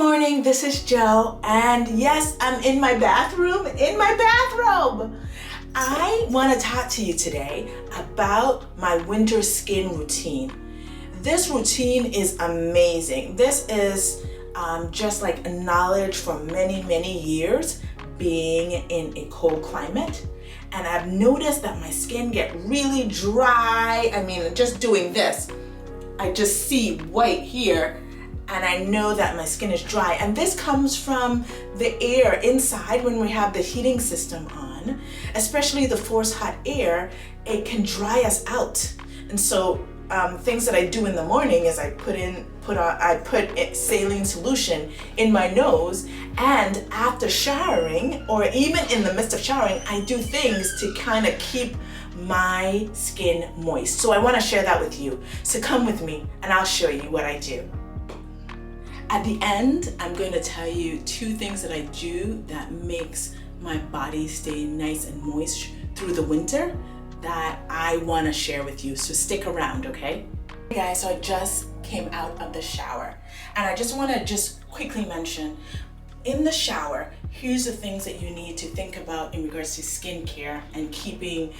morning, this is Jo, and yes, I'm in my bathroom, in my bathrobe. I want to talk to you today about my winter skin routine. This routine is amazing. This is just like knowledge from many years being in a cold climate. And I've noticed that my skin get really dry. I mean, just doing this, I just see white here, and I know that my skin is dry. And this comes from the air inside when we have the heating system on, especially the forced hot air. It can dry us out. And so things that I do in the morning is I put saline solution in my nose, and after showering, or even in the midst of showering, I do things to kind of keep my skin moist. So I want to share that with you. So come with me and I'll show you what I do. At the end, I'm going to tell you 2 things that I do that makes my body stay nice and moist through the winter that I want to share with you. So stick around, okay? Hey guys, so I just came out of the shower, and I just want to quickly mention, in the shower, here's the things that you need to think about in regards to skincare and keeping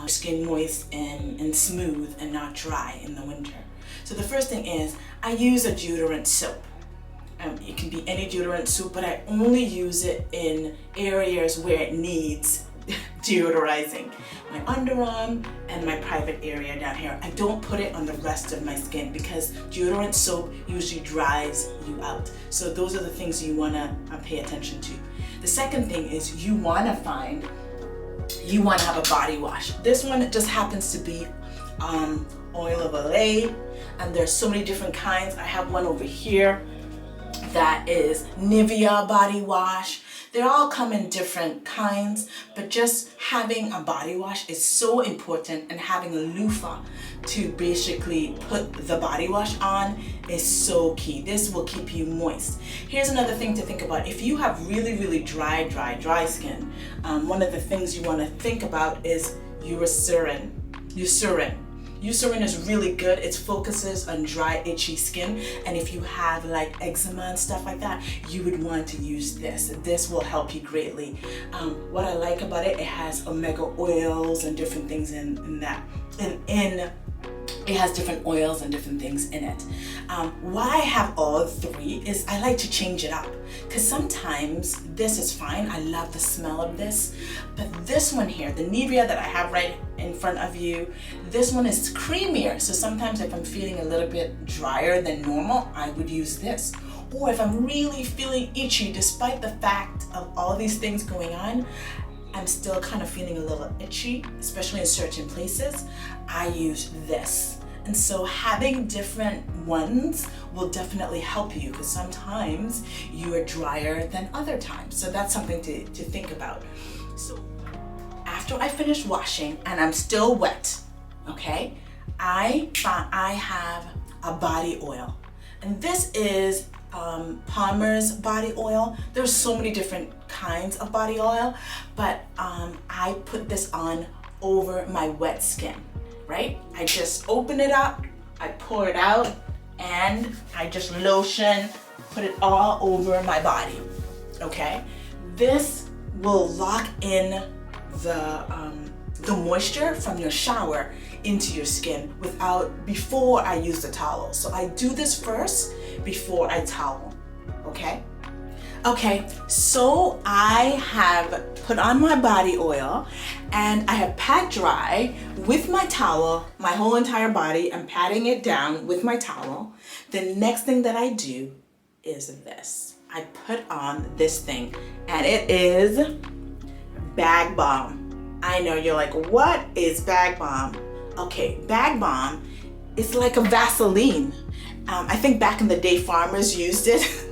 skin moist and smooth and not dry in the winter. So the first thing is, I use a deodorant soap. It can be any deodorant soap, but I only use it in areas where it needs deodorizing. My underarm and my private area down here. I don't put it on the rest of my skin because deodorant soap usually dries you out. So those are the things you want to pay attention to. The second thing is you want to have a body wash. This one just happens to be oil of Olay, and there's so many different kinds. I have one over here that is NIVEA body wash. They all come in different kinds, but just having a body wash is so important, and having a loofah to basically put the body wash on is so key. This will keep you moist. Here's another thing to think about. If you have really dry skin, one of the things you want to think about is Eucerin. Eucerin is really good. It focuses on dry, itchy skin, and if you have like eczema and stuff like that, you would want to use this. This will help you greatly. What I like about it, it has omega oils and different things in that. It has different oils and different things in it. Why I have all 3 is I like to change it up, because sometimes this is fine. I love the smell of this, but this one here, the NIVEA that I have right in front of you, this one is creamier. So sometimes if I'm feeling a little bit drier than normal, I would use this. Or if I'm really feeling itchy, despite the fact of all these things going on, I'm still kind of feeling a little itchy, especially in certain places, I use this. And so having different ones will definitely help you, because sometimes you are drier than other times. So that's something to think about. So after I finish washing and I'm still wet, okay, I have a body oil. And this is Palmer's body oil. There's so many different kinds of body oil, but I put this on over my wet skin, right? I just open it up, I pour it out, and I just lotion, put it all over my body, okay? This will lock in the moisture from your shower into your skin before I use the towel. So I do this first before I towel, okay? Okay, so I have put on my body oil, and I have pat dry with my towel, my whole entire body. I'm patting it down with my towel. The next thing that I do is this. I put on this thing, and it is Bag Balm. I know you're like, what is Bag Balm? Okay, Bag Balm is like a Vaseline. I think back in the day, farmers used it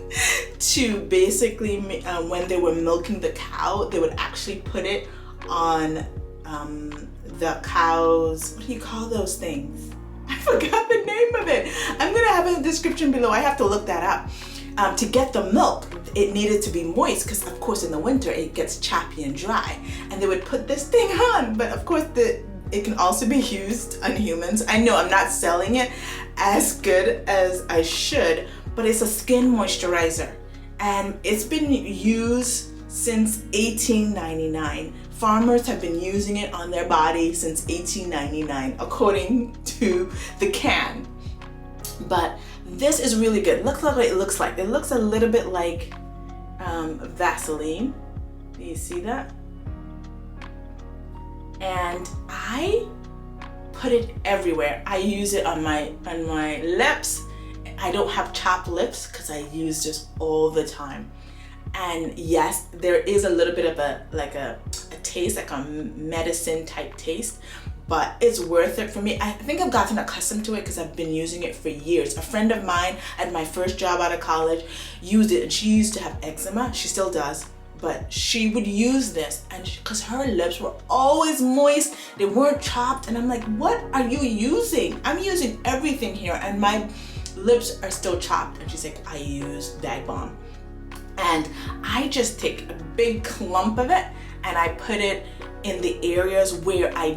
to basically, when they were milking the cow, they would actually put it on the cow's, what do you call those things? I forgot the name of it. I'm gonna have it in the description below. I have to look that up. To get the milk, it needed to be moist, because of course in the winter it gets choppy and dry, and they would put this thing on. But of course it can also be used on humans. I know I'm not selling it as good as I should, but it's a skin moisturizer. and it's been used since 1899. Farmers have been using it on their body since 1899, according to the can. But this is really good. Look what it looks like. It looks a little bit like Vaseline. Do you see that? And I put it everywhere. I use it on my lips. I don't have chapped lips because I use this all the time. And yes, there is a little bit of a taste, like a medicine type taste, but it's worth it for me. I think I've gotten accustomed to it because I've been using it for years. A friend of mine at my first job out of college used it, and she used to have eczema. She still does, but she would use this, and because her lips were always moist, they weren't chapped, and I'm like, what are you using? I'm using everything here, and my lips are still chapped. And she's like, I use Balm. And I just take a big clump of it and I put it in the areas where I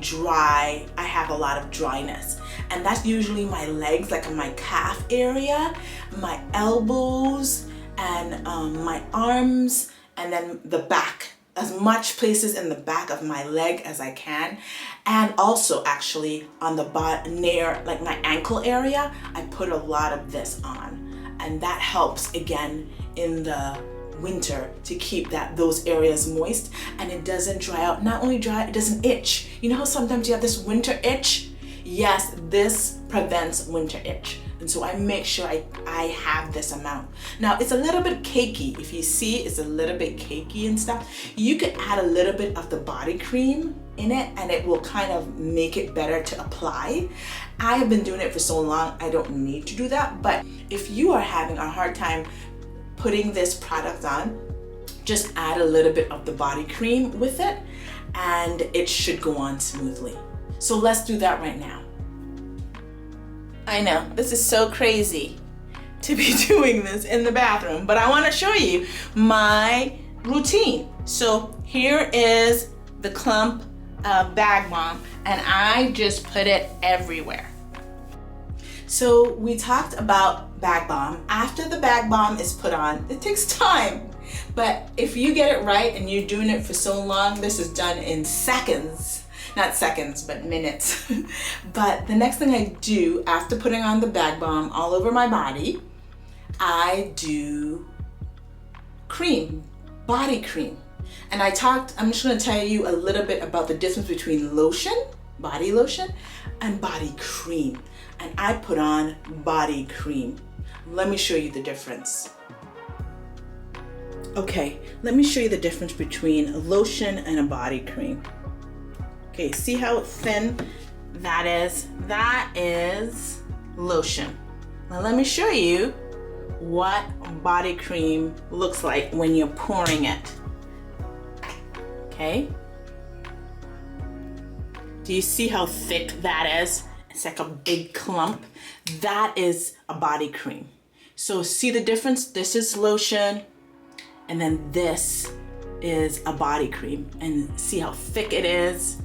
have a lot of dryness. And that's usually my legs, like in my calf area, my elbows, and my arms, and then the back. As much places in the back of my leg as I can. And also actually on the bottom, near like my ankle area, I put a lot of this on. And that helps again in the winter to keep those areas moist, and it doesn't dry out. Not only dry, it doesn't itch. You know how sometimes you have this winter itch? Yes, this prevents winter itch. And so I make sure I have this amount. Now it's a little bit cakey. If you see, it's a little bit cakey and stuff. You could add a little bit of the body cream in it and it will kind of make it better to apply. I have been doing it for so long, I don't need to do that. But if you are having a hard time putting this product on, just add a little bit of the body cream with it and it should go on smoothly. So let's do that right now. I know, this is so crazy to be doing this in the bathroom, but I want to show you my routine. So here is the clump of Balm, and I just put it everywhere. So we talked about Balm. After the Balm is put on, it takes time. But if you get it right and you're doing it for so long, this is done in seconds. Not seconds, but minutes. But the next thing I do after putting on the Balm all over my body, I do cream, body cream. And I'm just gonna tell you a little bit about the difference between lotion, body lotion, and body cream. And I put on body cream. Let me show you the difference. Okay, let me show you the difference between a lotion and a body cream. Okay, see how thin that is? That is lotion. Now let me show you what body cream looks like when you're pouring it. Okay? Do you see how thick that is? It's like a big clump. That is a body cream. So see the difference? This is lotion, and then this is a body cream. And see how thick it is?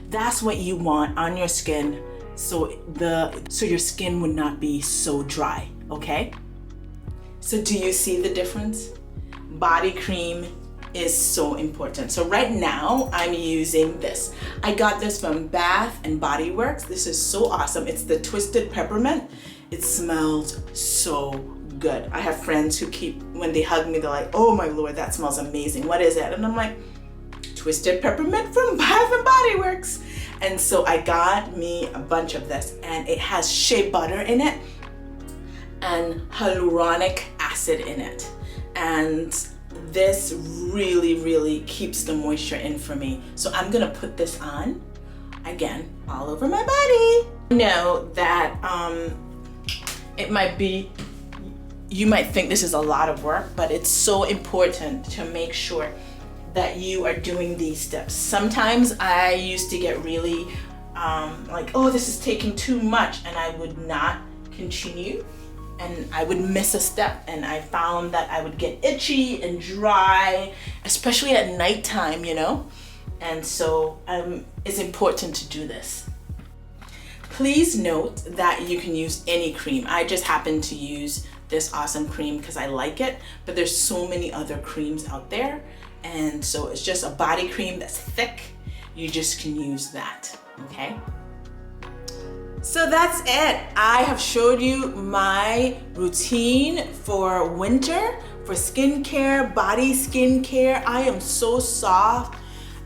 That's what you want on your skin, so your skin would not be so dry, okay? So do you see the difference? Body cream is so important. So right now I'm using this. I got this from Bath and Body Works. This is so awesome. It's the Twisted Peppermint. It smells so good. I have friends who when they hug me, they're like, oh my Lord, that smells amazing. What is it? And I'm like, Twisted Peppermint from Bath and Body Works. And so I got me a bunch of this, and it has shea butter in it and hyaluronic acid in it. And this really, really keeps the moisture in for me. So I'm gonna put this on, again, all over my body. I know that you might think this is a lot of work, but it's so important to make sure that you are doing these steps. Sometimes I used to get really like, oh, this is taking too much, and I would not continue, and I would miss a step, and I found that I would get itchy and dry, especially at nighttime, you know? And so it's important to do this. Please note that you can use any cream. I just happen to use this awesome cream because I like it, but there's so many other creams out there. And so it's just a body cream that's thick. You just can use that, okay? So that's it. I have showed you my routine for winter, for skincare, body skincare. I am so soft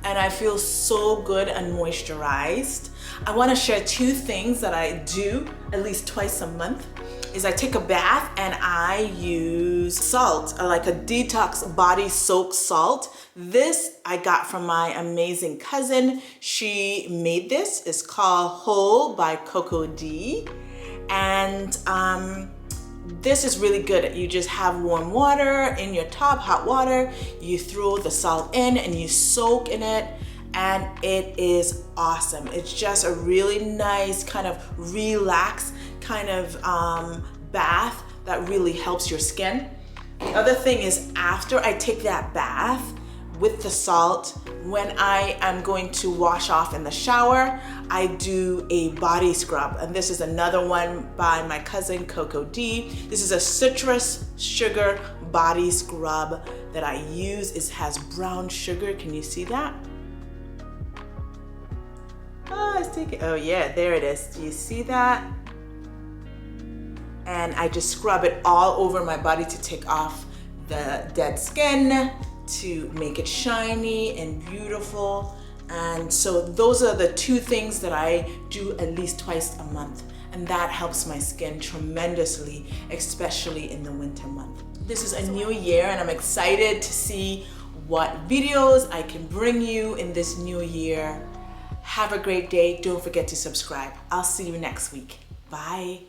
and I feel so good and moisturized. I want to share two things that I do at least twice a month. Is I take a bath and I use salt, like a detox body soak salt. This I got from my amazing cousin. She made this. It's called Whole by Coco D. And this is really good. You just have warm water in your tub, hot water. You throw the salt in and you soak in it. And it is awesome. It's just a really nice kind of relaxed kind of bath that really helps your skin. The other thing is after I take that bath with the salt, when I am going to wash off in the shower, I do a body scrub. And this is another one by my cousin Coco D. This is a citrus sugar body scrub that I use. It has brown sugar. Can you see that? Oh, let's take it. Oh yeah, there it is. Do you see that? And I just scrub it all over my body to take off the dead skin, to make it shiny and beautiful. And so those are the two things that I do at least twice a month. And that helps my skin tremendously, especially in the winter month. This is a new year and I'm excited to see what videos I can bring you in this new year. Have a great day. Don't forget to subscribe. I'll see you next week. Bye.